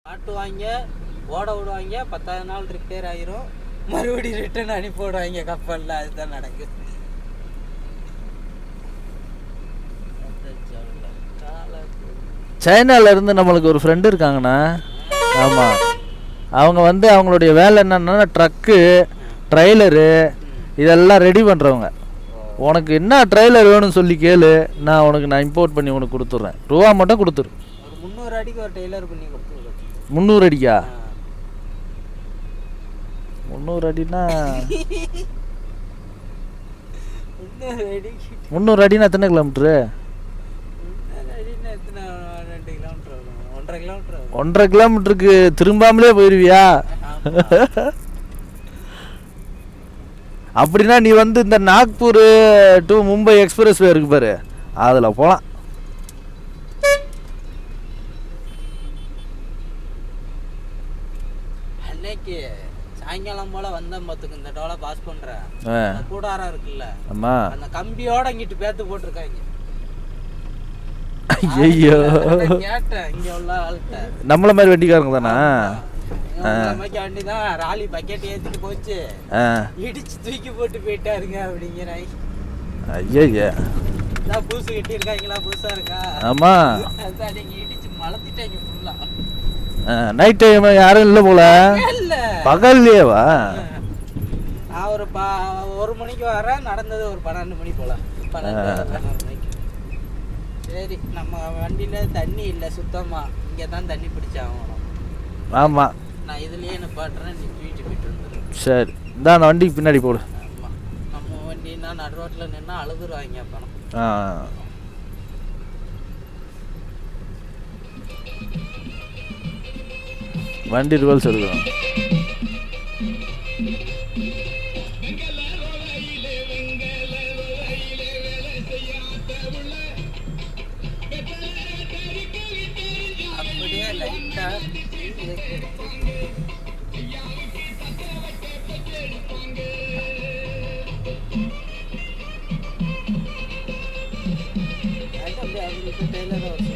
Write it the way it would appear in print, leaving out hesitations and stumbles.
மாட்டுவாங்க, ஓட விடுவாங்க, 10வது நாள் ரிப்பேர் ஆயிரும், மறுபடியும் ரிட்டர்ன் அனுப்பி விடுவாங்க கப்பலில். அதுதான் நடக்குது. சைனால இருந்து நம்மளுக்கு ஒரு ஃப்ரெண்டு இருக்காங்கண்ணா. ஆமாம், அவங்க வந்து அவங்களுடைய வேலை என்னன்னா ட்ரக்கு, ட்ரெய்லரு இதெல்லாம் ரெடி பண்ணுறவங்க. உனக்கு என்ன ட்ரெய்லர் வேணும்னு சொல்லி கேளு, நான் இம்போர்ட் பண்ணி உனக்கு கொடுத்துட்றேன். ரூபா மட்டும் கொடுத்துரு. ஒரு 300 அடிக்கு ஒரு டெய்லர் பண்ணி கொடுத்துரு. 300 அடிக்கா? 300 அடினா 300 அடினா எத்தனை கிலோமீட்ரு? 1.5 கிலோமீட்டருக்கு திரும்பாமலே போயிருவியா? அப்படின்னா நீ வந்து இந்த நாக்பூர் டு மும்பை எக்ஸ்பிரஸ் வே இருக்கு பாரு, அதில் போகலாம். அன்னைக்கு சாயங்காலம் போல வந்தேன் பார்த்துக்கு, இந்த டோலை பாஸ் பண்ணுறேன். கூடாரம் இருக்குல்ல, அந்த கம்பியோட இங்கிட்டு பேத்து போட்டிருக்காங்க. ஐயோ, கேட்டேன் இங்கே உள்ள ஆள்கிட்ட, நம்மள மாதிரி வண்டிக்காரங்க தானா? வண்டிதான் ராலி பக்கெட் ஏற்றிட்டு போச்சு, இடிச்சு தூக்கி போட்டு போயிட்டாருங்க அப்படிங்கிற. ஐயா, புதுசு கட்டியிருக்காங்களா, புதுசா இருக்கா? ஆமா, அதான் நீங்க இடிச்சு மலத்திட்டாங்க ஃபுல்லா. நைட் டைம் யாரும் இல்லை போல. பகல்லையேவா? நான் ஒரு 1 மணிக்கு வரேன், நடந்தது ஒரு 12 மணி போல, 12 மணிக்கு. சரி, நம்ம வண்டியில தண்ணி இல்லை சுத்தமா, இங்கே தான் தண்ணி பிடிச்சாகணும். ஆமாம், நான் இதுலயே நிப்பாட்டுறேன், நீ தூக்கிட்டு போயிட்டு வந்துடு. சரி, இந்த அந்த வண்டிக்கு பின்னாடி போடு. ஆமாம், நம்ம வண்டின்னா நடு ரோட்டில் நின்னா அழுதுருவாங்க பணம். வண்டி ரிவல்ஸ் எடுக்கணும். அப்படியே லைட்டா டெய்லர்